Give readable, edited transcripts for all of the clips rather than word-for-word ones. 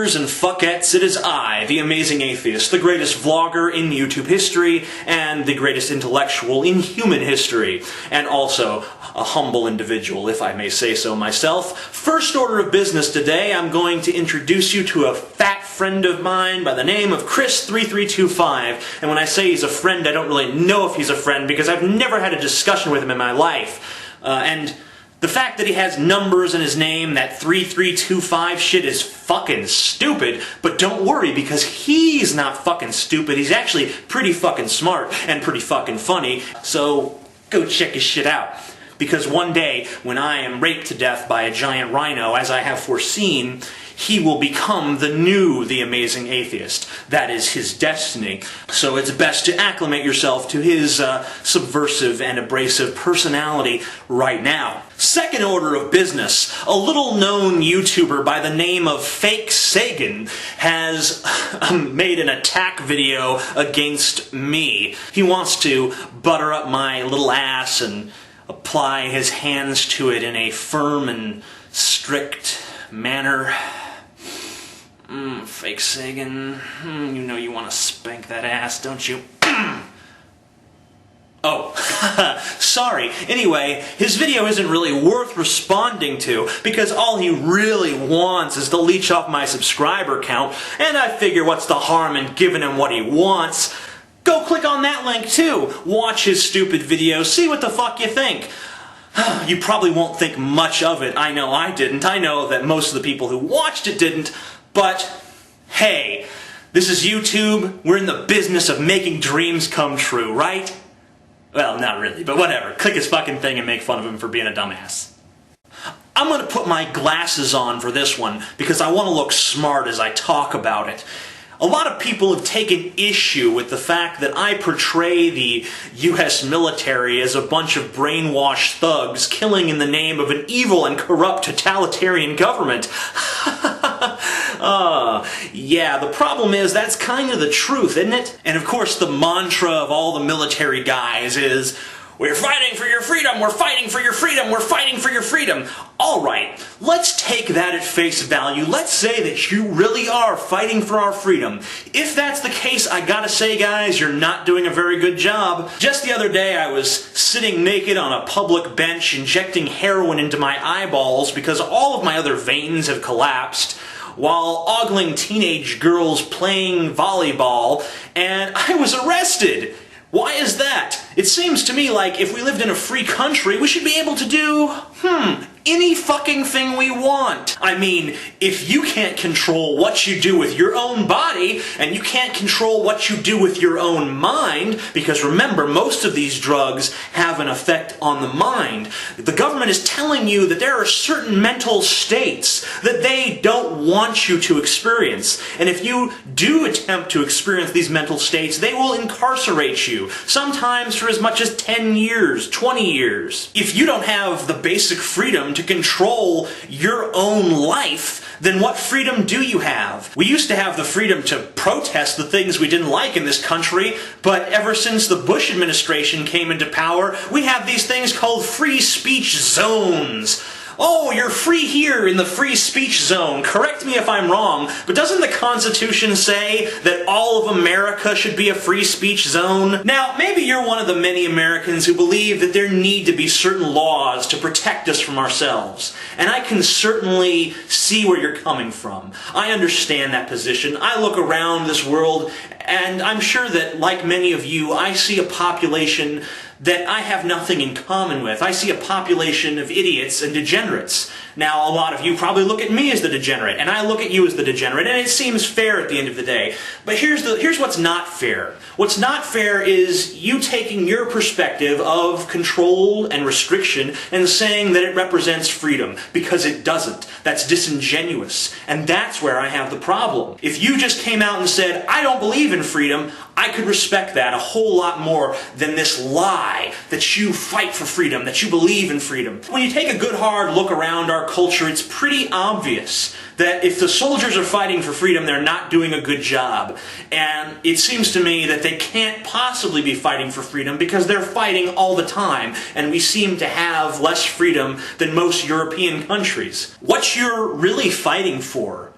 fuckers and fuckettes, it is I, the Amazing Atheist, the greatest vlogger in YouTube history, and the greatest intellectual in human history, and also a humble individual, if I may say so myself. First order of business today, I'm going to introduce you to a fat friend of mine by the name of Chris3325, and when I say he's a friend, I don't really know if he's a friend because I've never had a discussion with him in my life. And the fact that he has numbers in his name, that 3325 shit, is fucking stupid, but don't worry because he's not fucking stupid, he's actually pretty fucking smart and pretty fucking funny, so go check his shit out. Because one day, when I am raped to death by a giant rhino, as I have foreseen, he will become the Amazing Atheist. That is his destiny. So it's best to acclimate yourself to his subversive and abrasive personality right now. Second order of business, a little known YouTuber by the name of Fake Sagan has made an attack video against me. He wants to butter up my little ass and apply his hands to it in a firm and strict manner. Fake Sagan, you know you want to spank that ass, don't you? Oh, sorry. Anyway, his video isn't really worth responding to because all he really wants is to leech off my subscriber count, and I figure what's the harm in giving him what he wants? Go click on that link too. Watch his stupid video, see what the fuck you think. You probably won't think much of it. I know I didn't. I know that most of the people who watched it didn't. But, hey, this is YouTube. We're in the business of making dreams come true, right? Well, not really, but whatever. Click his fucking thing and make fun of him for being a dumbass. I'm gonna put my glasses on for this one because I want to look smart as I talk about it. A lot of people have taken issue with the fact that I portray the US military as a bunch of brainwashed thugs killing in the name of an evil and corrupt totalitarian government. Yeah, the problem is that's kind of the truth, isn't it? And of course the mantra of all the military guys is, we're fighting for your freedom, we're fighting for your freedom, we're fighting for your freedom. Alright, let's take that at face value. Let's say that you really are fighting for our freedom. If that's the case, I gotta say guys, you're not doing a very good job. Just the other day I was sitting naked on a public bench injecting heroin into my eyeballs because all of my other veins have collapsed, while ogling teenage girls playing volleyball, and I was arrested. Why is that? It seems to me like if we lived in a free country, we should be able to do, any fucking thing we want. I mean, if you can't control what you do with your own body, and you can't control what you do with your own mind, because remember, most of these drugs have an effect on the mind. The government is telling you that there are certain mental states that they don't want you to experience. And if you do attempt to experience these mental states, they will incarcerate you, sometimes for as much as 10 years, 20 years. If you don't have the basic freedom to control your own life, then what freedom do you have? We used to have the freedom to protest the things we didn't like in this country, but ever since the Bush administration came into power, we have these things called free speech zones. Oh, you're free here in the free speech zone. Correct me if I'm wrong, but doesn't the Constitution say that all of America should be a free speech zone? Now, maybe you're one of the many Americans who believe that there need to be certain laws to protect us from ourselves. And I can certainly see where you're coming from. I understand that position. I look around this world, and I'm sure that, like many of you, I see a population that I have nothing in common with. I see a population of idiots and degenerates. Now, a lot of you probably look at me as the degenerate, and I look at you as the degenerate, and it seems fair at the end of the day. But here's what's not fair. What's not fair is you taking your perspective of control and restriction and saying that it represents freedom, because it doesn't. That's disingenuous. And that's where I have the problem. If you just came out and said, I don't believe in freedom, I could respect that a whole lot more than this lie that you fight for freedom, that you believe in freedom. When you take a good hard look around our culture, it's pretty obvious that if the soldiers are fighting for freedom, they're not doing a good job. And it seems to me that they can't possibly be fighting for freedom because they're fighting all the time, and we seem to have less freedom than most European countries. What you're really fighting for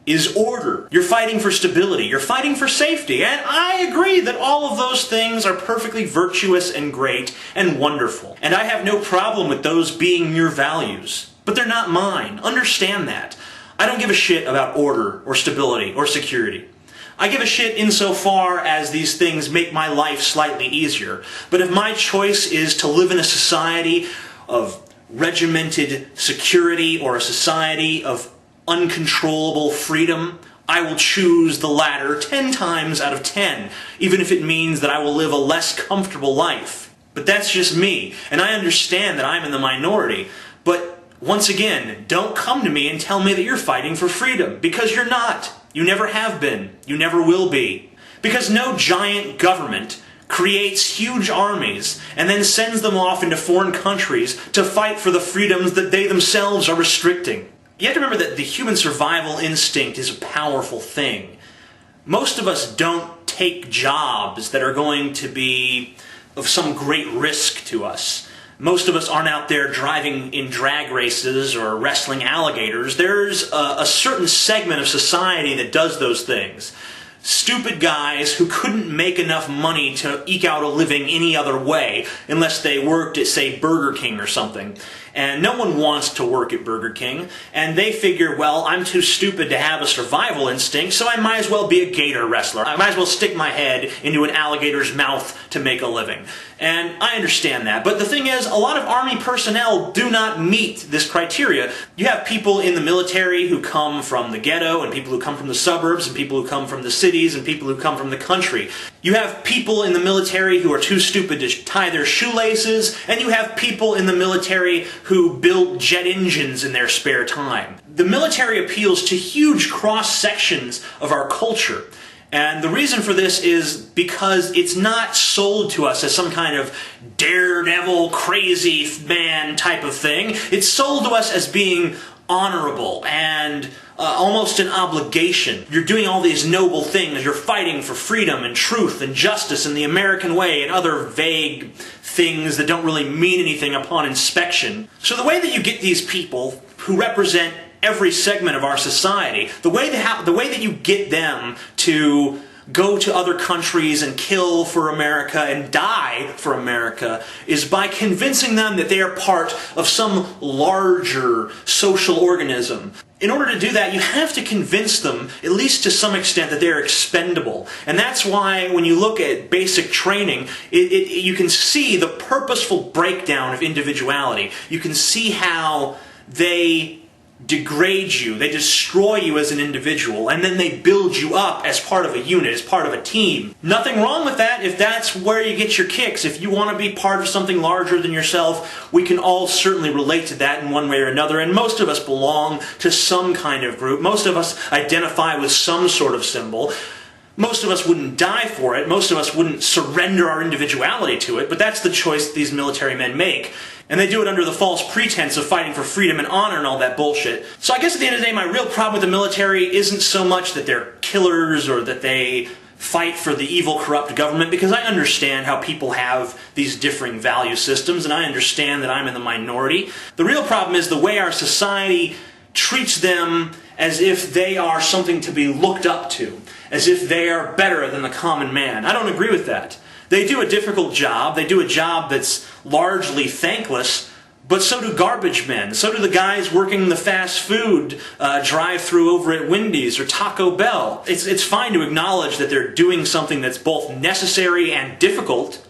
is order. You're fighting for stability. You're fighting for safety. And I agree that all of those things are perfectly virtuous and great and wonderful. And I have no problem with those being your values. But they're not mine. Understand that. I don't give a shit about order or stability or security. I give a shit insofar as these things make my life slightly easier. But if my choice is to live in a society of regimented security or a society of uncontrollable freedom, I will choose the latter 10 times out of 10, even if it means that I will live a less comfortable life. But that's just me, and I understand that I'm in the minority. But once again, don't come to me and tell me that you're fighting for freedom, because you're not. You never have been. You never will be. Because no giant government creates huge armies and then sends them off into foreign countries to fight for the freedoms that they themselves are restricting. You have to remember that the human survival instinct is a powerful thing. Most of us don't take jobs that are going to be of some great risk to us. Most of us aren't out there driving in drag races or wrestling alligators. There's a certain segment of society that does those things. Stupid guys who couldn't make enough money to eke out a living any other way unless they worked at, say, Burger King or something. And no one wants to work at Burger King, and they figure, well, I'm too stupid to have a survival instinct, so I might as well be a gator wrestler. I might as well stick my head into an alligator's mouth to make a living. And I understand that, but the thing is, a lot of Army personnel do not meet this criteria. You have people in the military who come from the ghetto, and people who come from the suburbs, and people who come from the cities, and people who come from the country. You have people in the military who are too stupid to tie their shoelaces, and you have people in the military who build jet engines in their spare time. The military appeals to huge cross-sections of our culture. And the reason for this is because it's not sold to us as some kind of daredevil, crazy man type of thing. It's sold to us as being honorable and almost an obligation. You're doing all these noble things. You're fighting for freedom and truth and justice and the American way and other vague things that don't really mean anything upon inspection. So the way that you get these people who represent every segment of our society, the way that you get them to go to other countries and kill for America and die for America is by convincing them that they are part of some larger social organism. In order to do that, you have to convince them, at least to some extent, that they're expendable. And that's why when you look at basic training, you can see the purposeful breakdown of individuality. You can see how they degrade you, they destroy you as an individual, and then they build you up as part of a unit, as part of a team. Nothing wrong with that if that's where you get your kicks. If you want to be part of something larger than yourself, we can all certainly relate to that in one way or another, and most of us belong to some kind of group. Most of us identify with some sort of symbol. Most of us wouldn't die for it. Most of us wouldn't surrender our individuality to it, but that's the choice these military men make. And they do it under the false pretense of fighting for freedom and honor and all that bullshit. So I guess at the end of the day, my real problem with the military isn't so much that they're killers or that they fight for the evil, corrupt government, because I understand how people have these differing value systems, and I understand that I'm in the minority. The real problem is the way our society treats them as if they are something to be looked up to, as if they are better than the common man. I don't agree with that. They do a difficult job. They do a job that's largely thankless, but so do garbage men. So do the guys working the fast food drive-thru over at Wendy's or Taco Bell. It's fine to acknowledge that they're doing something that's both necessary and difficult,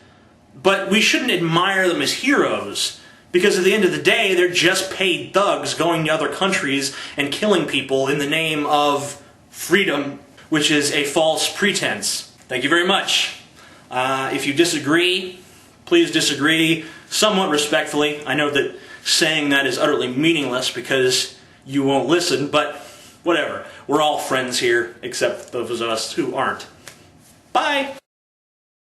but we shouldn't admire them as heroes, because at the end of the day, they're just paid thugs going to other countries and killing people in the name of freedom, which is a false pretense. Thank you very much. If you disagree, please disagree somewhat respectfully. I know that saying that is utterly meaningless because you won't listen, but whatever. We're all friends here, except those of us who aren't. Bye!